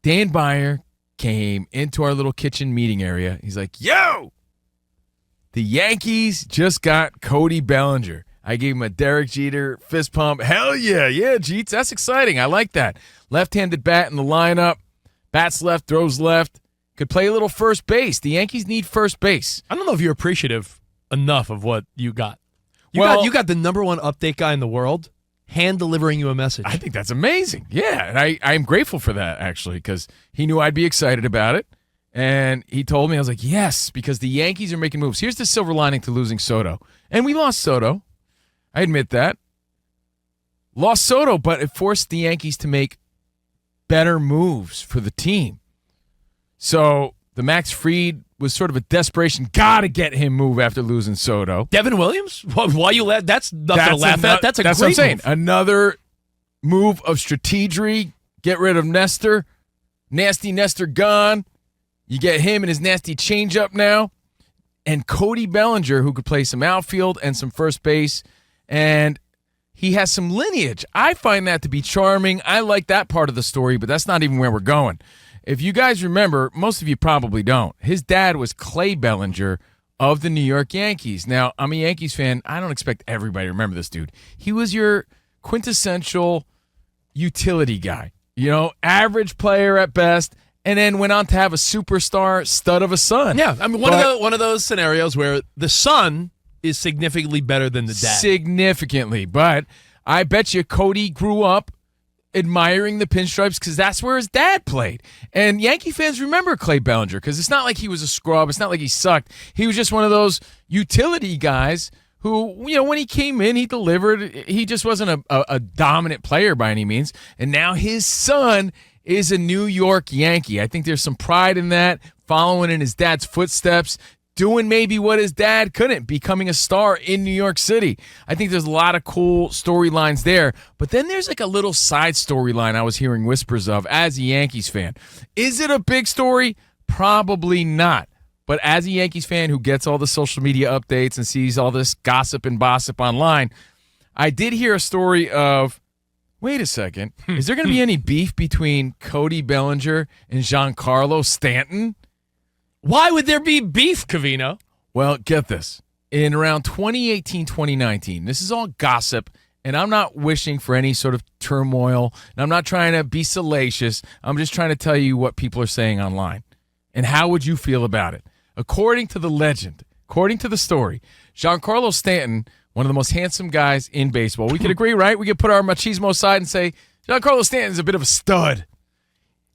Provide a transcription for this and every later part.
Dan Beyer came into our little kitchen meeting area. He's like, yo, the Yankees just got Cody Bellinger. I gave him a Derek Jeter fist pump. Hell yeah. Yeah, Jeets. That's exciting. I like that. Left-handed bat in the lineup. Bats left, throws left. Could play a little first base. The Yankees need first base. I don't know if you're appreciative enough of what you got. You got the number one update guy in the world hand-delivering you a message. I think that's amazing. Yeah, and I'm grateful for that, actually, because he knew I'd be excited about it. And he told me, I was like, yes, because the Yankees are making moves. Here's the silver lining to losing Soto. And we lost Soto. I admit that. Lost Soto, but it forced the Yankees to make better moves for the team. So the Max Fried was sort of a desperation. Got to get him move after losing Soto. Devin Williams? Why you laugh? That's nothing to laugh at. That's what I'm saying. Another move of strategy. Get rid of Nestor. Nasty Nestor gone. You get him and his nasty changeup now. And Cody Bellinger, who could play some outfield and some first base. And he has some lineage. I find that to be charming. I like that part of the story, but that's not even where we're going. If you guys remember, most of you probably don't, his dad was Clay Bellinger of the New York Yankees. Now, I'm a Yankees fan. I don't expect everybody to remember this dude. He was your quintessential utility guy. Average player at best, and then went on to have a superstar stud of a son. Yeah, I mean, one of those scenarios where the son is significantly better than the dad. Significantly. But I bet you Cody grew up admiring the pinstripes because that's where his dad played. And Yankee fans remember Clay Bellinger because it's not like he was a scrub. It's not like he sucked. He was just one of those utility guys who, when he came in, he delivered. He just wasn't a dominant player by any means. And now his son is a New York Yankee. I think there's some pride in that, following in his dad's footsteps, doing maybe what his dad couldn't, becoming a star in New York City. I think there's a lot of cool storylines there. But then there's like a little side storyline I was hearing whispers of as a Yankees fan. Is it a big story? Probably not. But as a Yankees fan who gets all the social media updates and sees all this gossip and bossip online, I did hear a story of, wait a second, is there going to be any beef between Cody Bellinger and Giancarlo Stanton? Why would there be beef, Covino? Well, get this. In around 2018, 2019, this is all gossip, and I'm not wishing for any sort of turmoil, and I'm not trying to be salacious. I'm just trying to tell you what people are saying online. And how would you feel about it? According to the legend, according to the story, Giancarlo Stanton, one of the most handsome guys in baseball. We could agree, right? We could put our machismo aside and say, Giancarlo Stanton's a bit of a stud.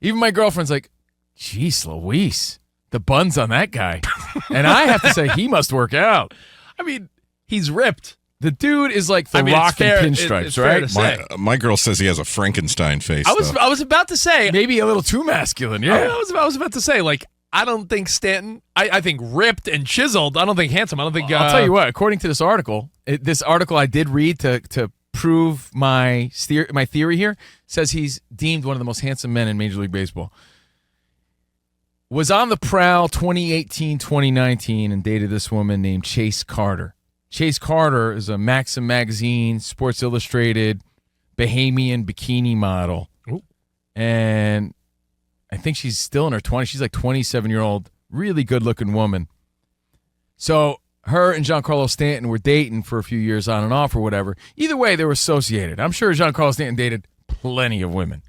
Even my girlfriend's like, geez, Louise. The buns on that guy. And I have to say, he must work out. I mean, he's ripped. The dude is like the Rock in pinstripes, right? My girl says he has a Frankenstein face. I was about to say. Maybe a little too masculine, yeah. I was about to say, I don't think Stanton, I think ripped and chiseled. I don't think handsome. I don't think. I'll tell you what, according to this article I did read to prove my theory here, says he's deemed one of the most handsome men in Major League Baseball. Was on the prowl 2018, 2019, and dated this woman named Chase Carter. Chase Carter is a Maxim magazine, Sports Illustrated, Bahamian bikini model. Ooh. And I think she's still in her 20s. She's like 27-year-old, really good-looking woman. So her and Giancarlo Stanton were dating for a few years on and off or whatever. Either way, they were associated. I'm sure Giancarlo Stanton dated plenty of women.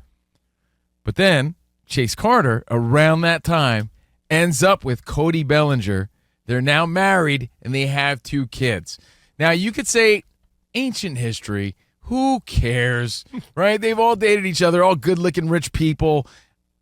But then Chase Carter, around that time, ends up with Cody Bellinger. They're now married, and they have 2 kids. Now, you could say ancient history. Who cares, right? They've all dated each other, all good-looking rich people.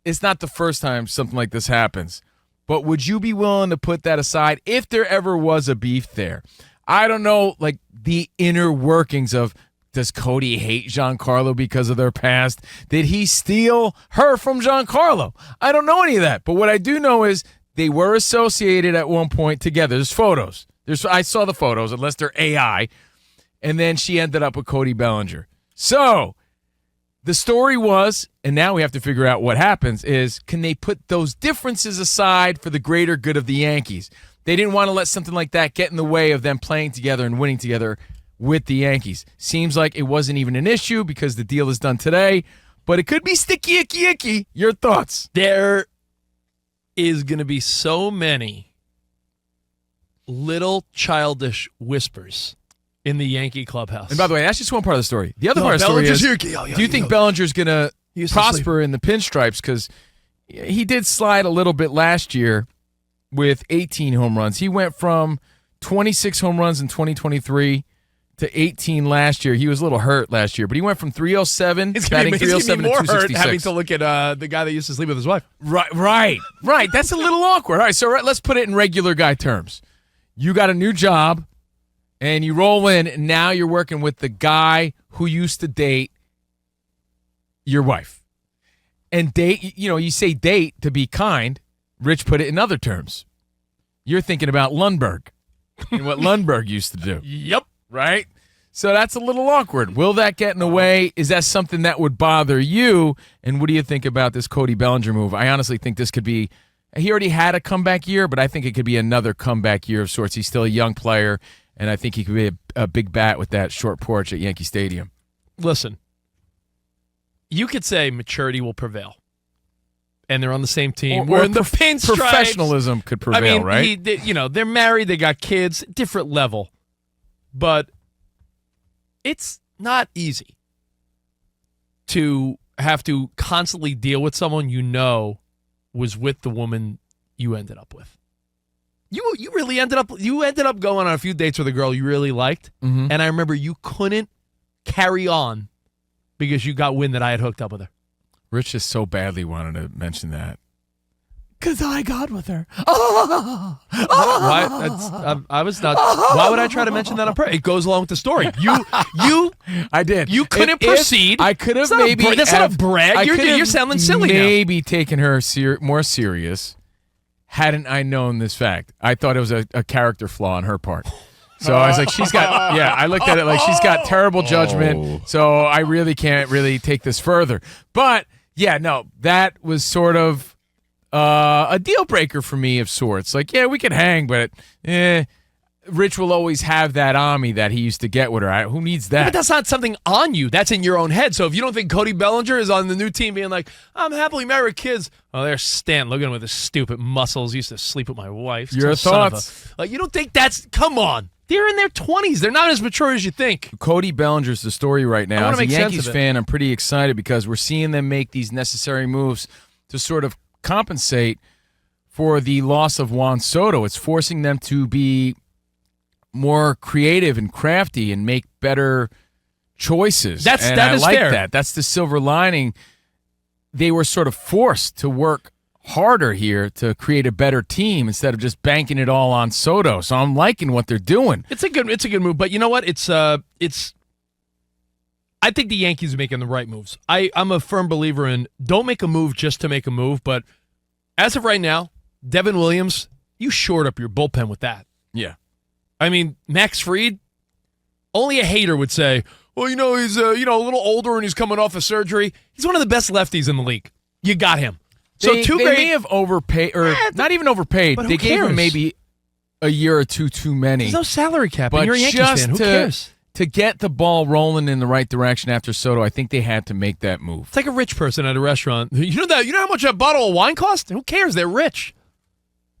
It's not the first time something like this happens. But would you be willing to put that aside if there ever was a beef there? I don't know, the inner workings of, does Cody hate Giancarlo because of their past? Did he steal her from Giancarlo? I don't know any of that. But what I do know is they were associated at one point together. There's photos. I saw the photos, unless they're AI. And then she ended up with Cody Bellinger. So the story was, and now we have to figure out what happens, is can they put those differences aside for the greater good of the Yankees? They didn't want to let something like that get in the way of them playing together and winning together with the Yankees. Seems like it wasn't even an issue because the deal is done today. but it could be sticky, icky, icky. Your thoughts? There is going to be so many little childish whispers in the Yankee clubhouse. And by the way, that's just one part of the story. The other part of the story is, do you think Bellinger's going to prosper in the pinstripes? Because he did slide a little bit last year with 18 home runs. He went from 26 home runs in 2023 to 18 last year. He was a little hurt last year, but he went from 307, batting 307 to 266. Having to look at the guy that used to sleep with his wife. Right. That's a little awkward. All right, so let's put it in regular guy terms. You got a new job, and you roll in, and now you're working with the guy who used to date your wife. And date, you say date to be kind. Rich put it in other terms. You're thinking about Lundberg and what Lundberg used to do. Yep. Right? So that's a little awkward. Will that get in the way? Is that something that would bother you? And what do you think about this Cody Bellinger move? I honestly think this could be – he already had a comeback year, but I think it could be another comeback year of sorts. He's still a young player, and I think he could be a big bat with that short porch at Yankee Stadium. Listen, you could say maturity will prevail, and they're on the same team. Or in the pinstripes. Professionalism could prevail, right? They're married, they got kids, different level. But it's not easy to have to constantly deal with someone was with the woman you ended up with. You really ended up going on a few dates with a girl you really liked, and I remember you couldn't carry on because you got wind that I had hooked up with her. Rich just so badly wanted to mention that. Because I got with her. Why? I was not. Why would I try to mention that on purpose? It goes along with the story. I did. You couldn't proceed. I could have maybe. That's not a brag. You're sounding silly now. Maybe taken her more serious hadn't I known this fact. I thought it was a character flaw on her part. So I was like, I looked at it like she's got terrible judgment, so I really can't really take this further. But, that was sort of a deal breaker for me of sorts. Like, we could hang, but Rich will always have that on me that he used to get with her. Who needs that? But that's not something on you. That's in your own head. So if you don't think Cody Bellinger is on the new team being like, I'm happily married with kids. Oh, there's Stanton. Look at him with his stupid muscles. He used to sleep with my wife. Your thoughts? You don't think that's – come on. They're in their 20s. They're not as mature as you think. Cody Bellinger's the story right now. As a Yankees fan, I'm pretty excited because we're seeing them make these necessary moves to sort of compensate for the loss of Juan Soto. It's forcing them to be more creative and crafty and make better choices. That is like fair. That. That's the silver lining. They were sort of forced to work harder here to create a better team instead of just banking it all on Soto. So I'm liking what they're doing. It's a good move, but you know what? I think the Yankees are making the right moves. I'm a firm believer in don't make a move just to make a move, but as of right now, Devin Williams, you shored up your bullpen with that. Yeah. I mean, Max Fried, only a hater would say, well, he's a little older and he's coming off of surgery. He's one of the best lefties in the league. You got him. They may have overpaid, or not even overpaid. They gave him maybe a year or two too many. There's no salary cap, but and you're a Yankees fan. Who cares? To get the ball rolling in the right direction after Soto, I think they had to make that move. It's like a rich person at a restaurant. You know how much a bottle of wine costs? Who cares? They're rich.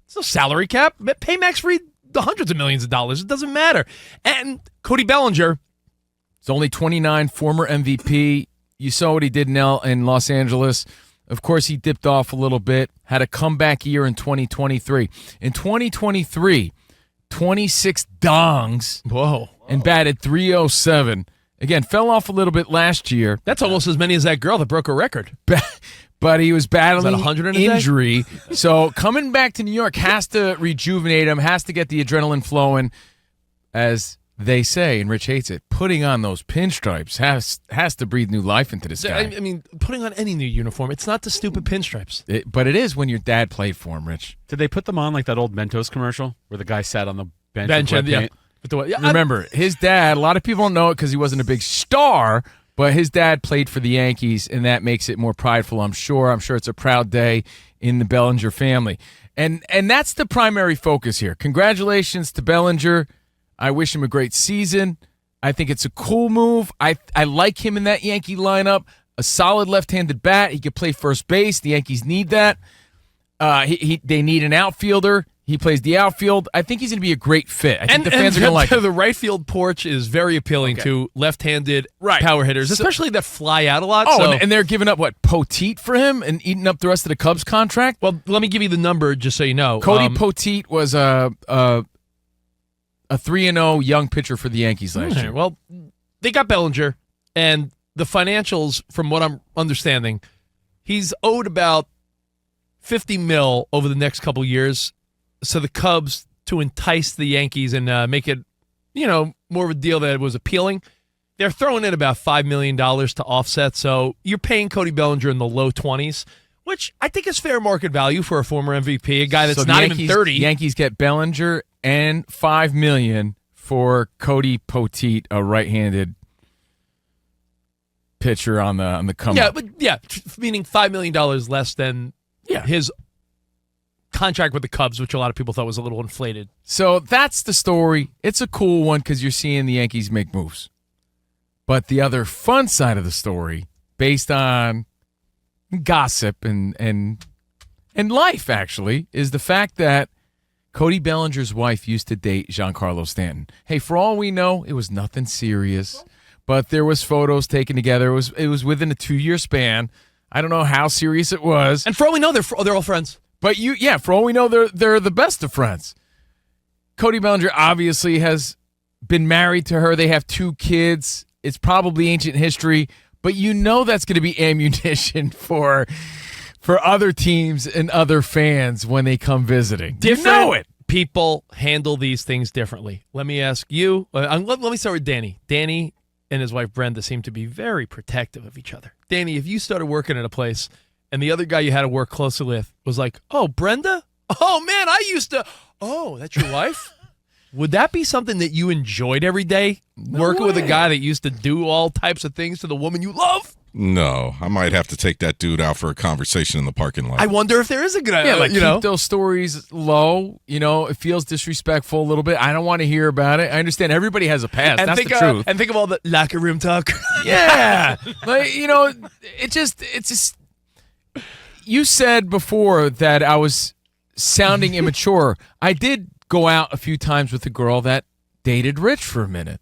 There's no salary cap. Pay Max Fried the hundreds of millions of dollars. It doesn't matter. And Cody Bellinger. He's only 29, former MVP. You saw what he did in Los Angeles. Of course, he dipped off a little bit, had a comeback year in 2023. In 2023, 26 dongs. Whoa. And batted 307. Again, fell off a little bit last year. That's almost as many as that girl that broke a record. But he was battling 100 injury. So coming back to New York has to rejuvenate him, has to get the adrenaline flowing. As they say, and Rich hates it, putting on those pinstripes has to breathe new life into this guy. I mean, putting on any new uniform, it's not the stupid pinstripes. But it is when your dad played for him, Rich. Did they put them on like that old Mentos commercial where the guy sat on the bench yeah. Remember, his dad, a lot of people don't know it because he wasn't a big star, but his dad played for the Yankees, and that makes it more prideful, I'm sure. I'm sure it's a proud day in the Bellinger family. And that's the primary focus here. Congratulations to Bellinger. I wish him a great season. I think it's a cool move. I like him in that Yankee lineup. a solid left-handed bat. He could play first base. The Yankees need that. They need an outfielder. He plays the outfield. I think he's going to be a great fit. I think the fans are going to like him. The right field porch is very appealing to left-handed power hitters, especially that fly out a lot. Oh, and they're giving up, Poteet for him and eating up the rest of the Cubs contract? Well, let me give you the number just so you know. Cody Poteet was a 3-0 young pitcher for the Yankees last year. Well, they got Bellinger, and the financials, from what I'm understanding, he's owed about $50 million over the next couple years. So the Cubs, to entice the Yankees and make it, more of a deal that was appealing, they're throwing in about $5 million to offset. So you're paying Cody Bellinger in the low 20s, which I think is fair market value for a former MVP, a guy that's not even 30. Yankees get Bellinger and $5 million for Cody Poteet, a right-handed pitcher on the come up. Meaning $5 million less than his contract with the Cubs, which a lot of people thought was a little inflated. So that's the story. It's a cool one because you're seeing the Yankees make moves. But the other fun side of the story, based on gossip and life, actually, is the fact that Cody Bellinger's wife used to date Giancarlo Stanton. Hey, for all we know, it was nothing serious, but there was photos taken together. It was within a 2-year span. I don't know how serious it was. And for all we know, they're all friends. But for all we know, they're the best of friends. Cody Bellinger obviously has been married to her. They have 2 kids. It's probably ancient history, but that's going to be ammunition for other teams and other fans when they come visiting. Different people handle these things differently. Let me ask you. Let me start with Danny. Danny and his wife Brenda seem to be very protective of each other. Danny, if you started working at a place and the other guy you had to work closely with was like, "Oh, Brenda? Oh, man, I used to... Oh, that's your wife?" Would that be something that you enjoyed every day? Working with a guy that used to do all types of things to the woman you love? No, I might have to take that dude out for a conversation in the parking lot. I wonder if there is a good idea. Keep those stories low. It feels disrespectful a little bit. I don't want to hear about it. I understand everybody has a past. That's the truth. And think of all the locker room talk. Yeah. It's just... You said before that I was sounding immature. I did go out a few times with a girl that dated Rich for a minute.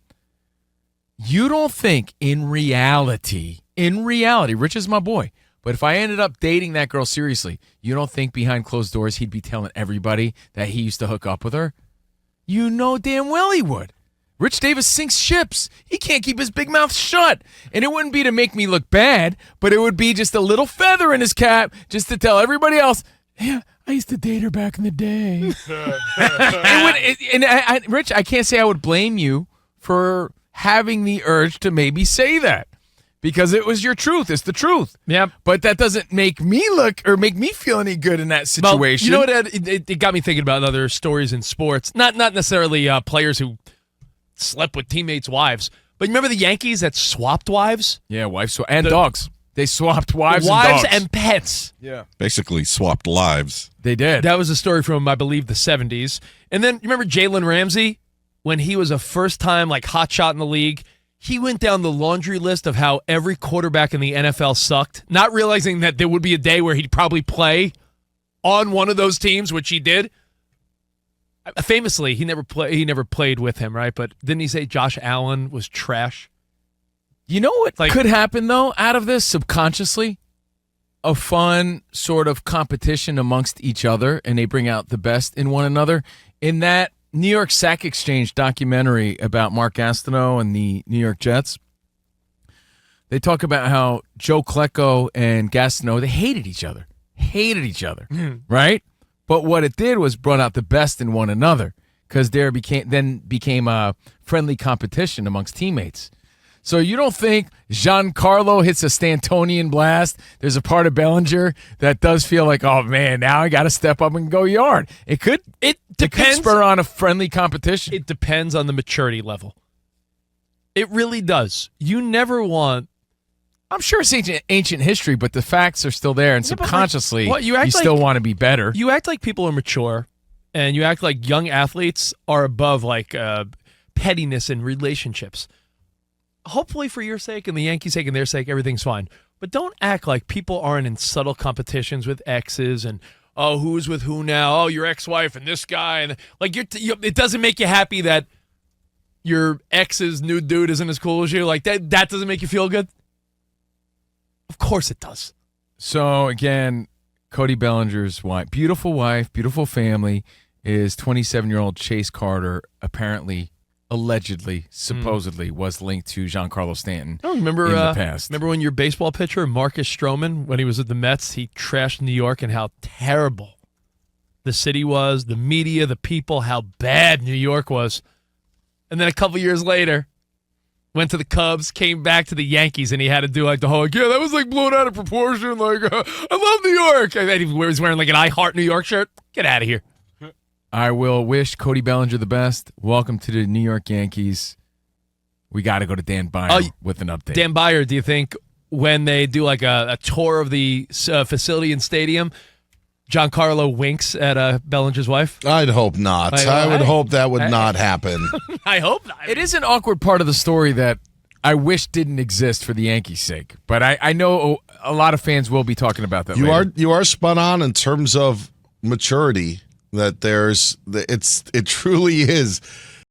You don't think in reality, Rich is my boy, but if I ended up dating that girl seriously, you don't think behind closed doors he'd be telling everybody that he used to hook up with her? You know damn well he would. Rich Davis sinks ships. He can't keep his big mouth shut. And it wouldn't be to make me look bad, but it would be just a little feather in his cap just to tell everybody else, "Yeah, I used to date her back in the day." Rich, I can't say I would blame you for having the urge to maybe say that because it was your truth. It's the truth. Yeah. But that doesn't make me look or make me feel any good in that situation. Well, you know what, Ed? It got me thinking about other stories in sports. Not necessarily players who slept with teammates' wives. But you remember the Yankees that swapped wives? Yeah, wives and dogs. They swapped wives and dogs. And pets. Yeah. Basically swapped lives. They did. That was a story from, I believe, the 70s. And then, you remember Jalen Ramsey? When he was a first-time hot shot in the league, he went down the laundry list of how every quarterback in the NFL sucked, not realizing that there would be a day where he'd probably play on one of those teams, which he did. Famously, he never played with him, right? But didn't he say Josh Allen was trash? You know what could happen, though, out of this subconsciously? A fun sort of competition amongst each other, and they bring out the best in one another. In that New York Sack Exchange documentary about Mark Gastineau and the New York Jets, they talk about how Joe Klecko and Gastineau, they hated each other, right? But what it did was brought out the best in one another because there became a friendly competition amongst teammates. So you don't think Giancarlo hits a Stantonian blast? There's a part of Bellinger that does feel like, oh man, now I got to step up and go yard. It could spur on a friendly competition. It depends on the maturity level. It really does. You never want. I'm sure it's ancient history, but the facts are still there, and subconsciously, you still want to be better. You act like people are mature, and you act like young athletes are above pettiness in relationships. Hopefully, for your sake and the Yankees' sake and their sake, everything's fine. But don't act like people aren't in subtle competitions with exes and, oh, who's with who now? Oh, your ex-wife and this guy. And like, it doesn't make you happy that your ex's new dude isn't as cool as you. Like, that doesn't make you feel good? Of course it does. So, again, Cody Bellinger's wife, beautiful family, is 27-year-old Chase Carter, apparently, allegedly, supposedly, was linked to Giancarlo Stanton remember, in the past. Remember when your baseball pitcher, Marcus Stroman, when he was at the Mets, he trashed New York and how terrible the city was, the media, the people, how bad New York was. And then a couple years later, went to the Cubs, came back to the Yankees, and he had to do like the whole, yeah, that was like blown out of proportion. Like, I love New York. And then he was wearing like an I Heart New York shirt. Get out of here. I will wish Cody Bellinger the best. Welcome to the New York Yankees. We got to go to Dan Byer with an update. Dan Byer, do you think when they do like a tour of the facility and stadium, Giancarlo winks at Bellinger's wife? I'd hope not. I would hope that would not happen. I hope not. It is an awkward part of the story that I wish didn't exist for the Yankees' sake. But I know a lot of fans will be talking about that later. You are spun on in terms of maturity. That it truly is